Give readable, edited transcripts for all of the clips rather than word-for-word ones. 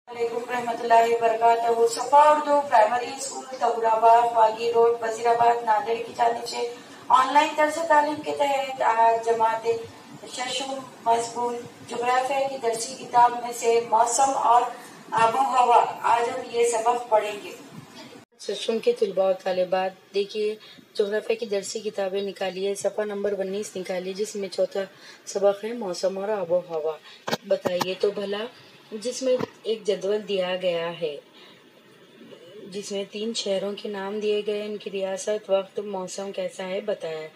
वालेकुम रहमतुल्लाहि वबरकातुहू। सफा उर्दू प्राइमरी स्कूल तगुराबाद बागी रोड वजीराबाद नांदेड़ की जानिब से ऑनलाइन दर्स तालीम के तहत आज जमात शशुम मजबूल जोग्राफिया की दरसी किताब में से मौसम और आबो हवा आज हम ये सबक पढ़ेंगे। शशुम के तलबा और तालिबात देखिए, जोग्राफिया की दरसी किताबें निकालिए, सफ़ा नंबर 19 निकालिए, जिसमें चौथा सबक है मौसम और आबो हवा। बताइए तो भला, जिसमें एक जदवल दिया गया है जिसमें 3 शहरों के नाम दिए गए, इनकी रियासत, वक्त, मौसम कैसा है बताया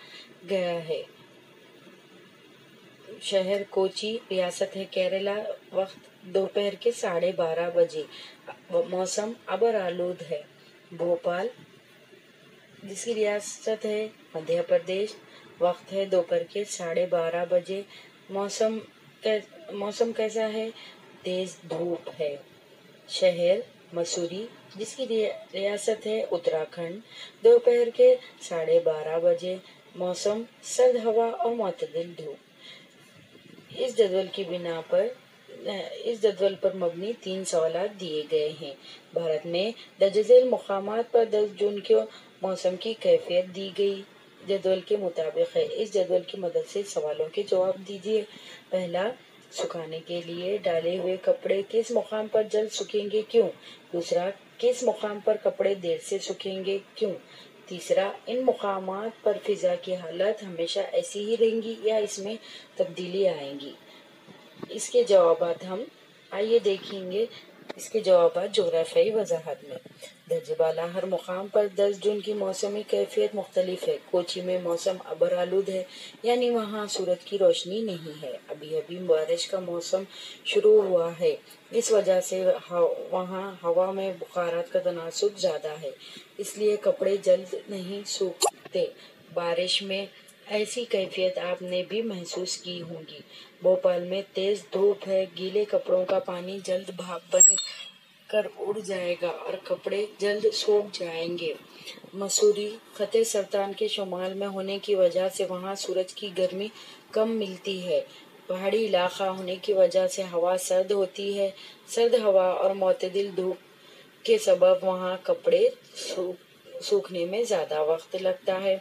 गया है। शहर कोची, रियासत है केरला, वक्त दोपहर के 12:30 बजे, मौसम अबर आलूद है। भोपाल, जिसकी रियासत है मध्य प्रदेश, वक्त है दोपहर के 12:30 बजे, मौसम कैसा है, तेज धूप है। शहर मसूरी, जिसकी रियासत है उत्तराखंड, दोपहर के 12:30 बजे, मौसम सर्द हवा और मुतदिल धूप। इस जदवल पर मबनी 3 सवाल दिए गए हैं। भारत में दर्जज़ेल मुकामात पर 10 जून को मौसम की कैफियत दी गई जदवल के मुताबिक है। इस जदवल की मदद से सवालों के जवाब दीजिए। पहला, सुखाने के लिए डाले हुए कपड़े किस मुकाम पर जल्द सूखेंगे, क्यों? दूसरा, किस मुकाम पर कपड़े देर से सूखेंगे, क्यों? तीसरा, इन मुकामात पर फिजा की हालत हमेशा ऐसी ही रहेंगी या इसमें तब्दीली आएंगी? इसके जवाबात हम आइए देखेंगे। इसके जवाबात जोग्राफियाई वजाहत में। दर्जे बाला हर मुकाम पर 10 जून की मौसमी कैफियत मुख्तलिफ है। कोची में मौसम अबर आलूद है, यानी वहाँ सूरज की रोशनी नहीं है। अभी अभी बारिश का मौसम शुरू हुआ है, इस वजह से वहाँ हवा में बुखारात का तनासुब ज़्यादा है, इसलिए कपड़े जल्द नहीं सूखते। बारिश में ऐसी कैफियत आपने भी महसूस की होगी। भोपाल में तेज धूप है, गीले कपड़ों का पानी जल्द भाप बन कर उड़ जाएगा और कपड़े जल्द सूख जाएंगे। मसूरी खते सरतान के शुमाल में होने की वजह से वहाँ सूरज की गर्मी कम मिलती है। पहाड़ी इलाका होने की वजह से हवा सर्द होती है। सर्द हवा और मुतदिल धूप के सबब वहाँ कपड़े सूखने में ज़्यादा वक्त लगता है।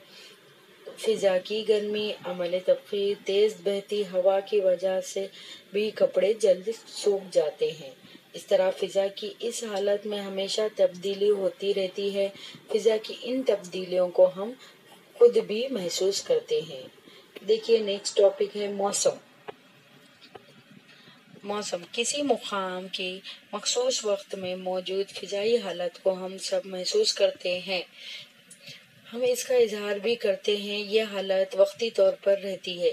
फिजा की गर्मी, अमल तबखीर, तेज बहती हवा की वजह से भी कपड़े जल्द सूख जाते हैं। इस तरह फिजा की इस हालत में हमेशा तब्दीली होती रहती है। फिजा की इन तब्दीलियों को हम खुद भी महसूस करते हैं। देखिए, नेक्स्ट टॉपिक है मौसम। मौसम किसी मुकाम की मखसूस वक्त में मौजूद फिजाई हालत को हम सब महसूस करते हैं। हम इसका इजहार भी करते हैं। यह हालत वक्ती तौर पर रहती है,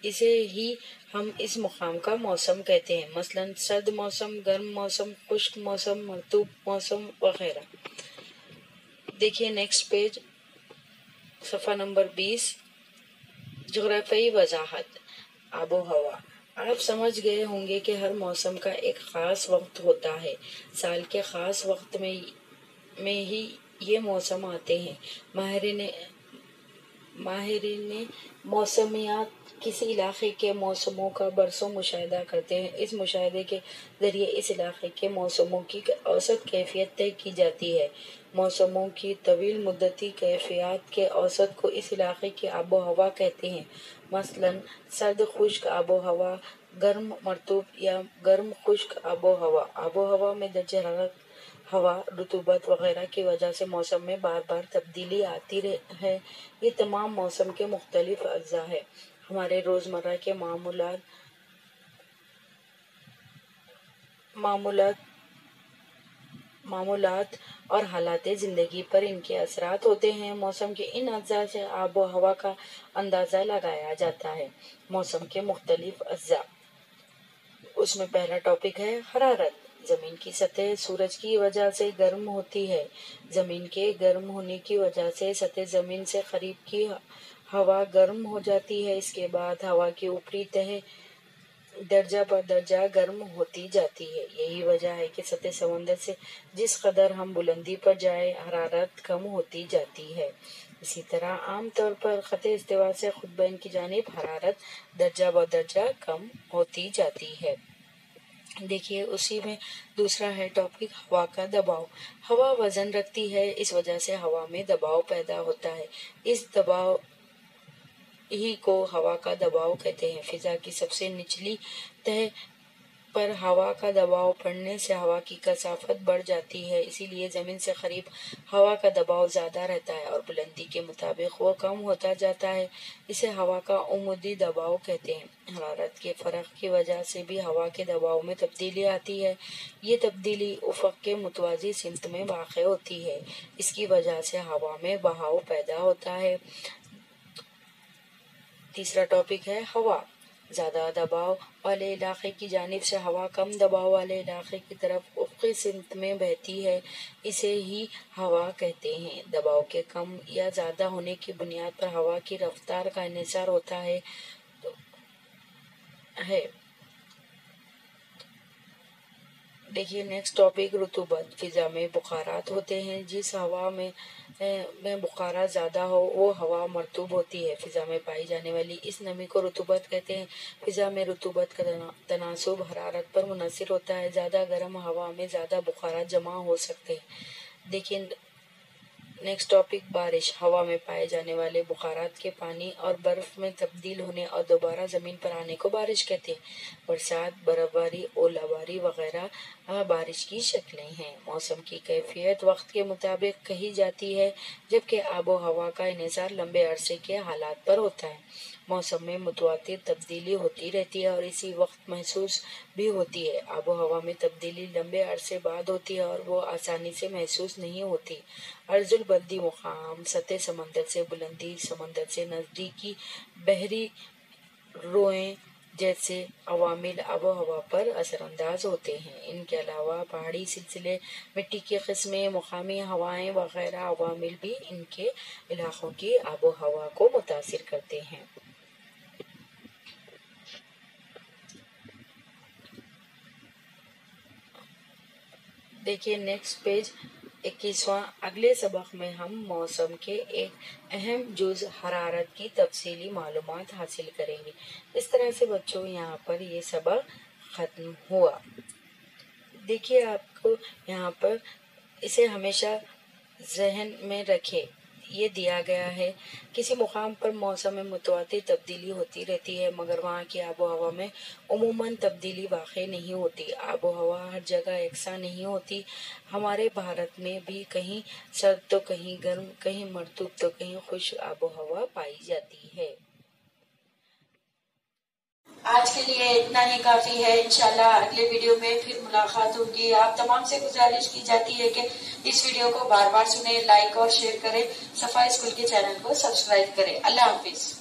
इसे ही हम इस मुकाम का मौसम कहते हैं। मसलन सर्द मौसम, गर्म मौसम, खुश्क मौसम, मरतूब मौसम वगैरह। देखिए नेक्स्ट पेज, सफ़ा नंबर 20, जोग्राफियाई वजाहत। आबो हवा। आप समझ गए होंगे कि हर मौसम का एक ख़ास वक्त होता है। साल के ख़ास वक्त में ही ये मौसम आते हैं। माहिरीन मौसमियात किसी इलाके के मौसमों का बरसों मुशाहिदा करते हैं। इस मुशाहिदे के ज़रिए इस इलाके के मौसमों की औसत कैफियत तय की जाती है। मौसमों की तवील मुद्दती कैफियत के औसत को इस इलाके की आबो हवा कहते हैं। मसलन सर्द खुश्क आबो हवा, गर्म मरतूब या गर्म खुश्क आबो हवा। आबो हवा में दर्जे हरारत, हवा, रुतूबत वगैरह की वजह से मौसम में बार बार तब्दीली आती है। ये तमाम मौसम के मुख्तलिफ अज्जा है। हमारे रोज़मर्रा के मामूलात और हालात ज़िंदगी पर इनके असरात होते हैं। मौसम के इन अज्जा से आबो हवा का अंदाज़ा लगाया जाता है। मौसम के मुख्तलिफ अज्जा, उसमें पहला टॉपिक है हरारत। ज़मीन की सतह सूरज की वजह से गर्म होती है। ज़मीन के गर्म होने की वजह से सतह ज़मीन से करीब की हवा गर्म हो जाती है। इसके बाद हवा की ऊपरी तह दर्जा पर दर्जा गर्म होती जाती है। यही वजह है कि सतह समंदर से जिस कदर हम बुलंदी पर जाए, हरारत कम होती जाती है। इसी तरह आम तौर पर खते इस्तिवा से खुद बैन की जानिब हरारत दर्जा ब दर्जा कम होती जाती है। دیکھیے اسی میں دوسرا ہے ٹاپک ہوا کا دباؤ۔ ہوا وزن رکھتی ہے، اس وجہ سے ہوا میں دباؤ پیدا ہوتا ہے۔ اس دباؤ ہی کو ہوا کا دباؤ کہتے ہیں۔ فضا کی سب سے نچلی تہہ پر ہوا کا دباؤ پڑنے سے ہوا کی کثافت بڑھ جاتی ہے، اسی لیے زمین سے قریب ہوا کا دباؤ زیادہ رہتا ہے اور بلندی کے مطابق وہ کم ہوتا جاتا ہے۔ اسے ہوا کا عمودی دباؤ کہتے ہیں۔ حرارت کے فرق کی وجہ سے بھی ہوا کے دباؤ میں تبدیلی آتی ہے۔ یہ تبدیلی افق کے متوازی سمت میں واقع ہوتی ہے، اس کی وجہ سے ہوا میں بہاؤ پیدا ہوتا ہے۔ تیسرا ٹاپک ہے ہوا۔ زیادہ دباؤ والے علاقے کی جانب سے ہوا کم دباؤ والے علاقے کی طرف افقی سمت میں بہتی ہے، اسے ہی ہوا کہتے ہیں۔ دباؤ کے کم یا زیادہ ہونے کی بنیاد پر ہوا کی رفتار کا انحصار ہوتا ہے۔ دیکھیے نیکسٹ ٹاپک رطوبت۔ فضا میں بخارات ہوتے ہیں، جس ہوا میں بخارات زیادہ ہو وہ ہوا مرطوب ہوتی ہے۔ فضا میں پائی جانے والی اس نمی کو رطوبت کہتے ہیں۔ فضا میں رطوبت کا تناسب حرارت پر منحصر ہوتا ہے۔ زیادہ گرم ہوا میں زیادہ بخارات جمع ہو سکتے ہیں۔ دیکھیے نیکسٹ ٹاپک بارش۔ ہوا میں پائے جانے والے بخارات کے پانی اور برف میں تبدیل ہونے اور دوبارہ زمین پر آنے کو بارش کہتے ہیں۔ برسات، برف باری، اولا باری وغیرہ بارش کی شکلیں ہیں۔ موسم کی کیفیت وقت کے مطابق کہی جاتی ہے، جبکہ آب و ہوا کا انحصار لمبے عرصے کے حالات پر ہوتا ہے۔ موسم میں متواتر تبدیلی ہوتی رہتی ہے اور اسی وقت محسوس بھی ہوتی ہے۔ آب و ہوا میں تبدیلی لمبے عرصے بعد ہوتی ہے اور وہ آسانی سے محسوس نہیں ہوتی۔ عرض البلدی مقام، سطح سمندر سے بلندی، سمندر سے نزدیکی، بحری روئیں جیسے عوامل آب و ہوا پر اثر انداز ہوتے ہیں۔ ان کے علاوہ پہاڑی سلسلے، مٹی کی قسمیں، مقامی ہوائیں وغیرہ عوامل بھی ان کے علاقوں کی آب و ہوا کو متاثر کرتے ہیں۔ دیکھیے نیکسٹ پیج 21واں۔ اگلے سبق میں ہم موسم کے ایک اہم جز حرارت کی تفصیلی معلومات حاصل کریں گے۔ اس طرح سے بچوں یہاں پر یہ سبق ختم ہوا۔ دیکھیے آپ کو یہاں پر اسے ہمیشہ ذہن میں رکھے، یہ دیا گیا ہے کسی مقام پر موسم میں متواتر تبدیلی ہوتی رہتی ہے، مگر وہاں کی آب و ہوا میں عموماً تبدیلی واقع نہیں ہوتی۔ آب و ہوا ہر جگہ یکساں نہیں ہوتی۔ ہمارے بھارت میں بھی کہیں سرد تو کہیں گرم، کہیں مرطوب تو کہیں خشک آب و ہوا پائی جاتی ہے۔ آج کے لیے اتنا ہی کافی ہے۔ انشاءاللہ اگلے ویڈیو میں پھر ملاقات ہوگی۔ آپ تمام سے گزارش کی جاتی ہے کہ اس ویڈیو کو بار بار سنیں، لائک اور شیئر کریں، صفا اسکول کے چینل کو سبسکرائب کریں۔ اللہ حافظ۔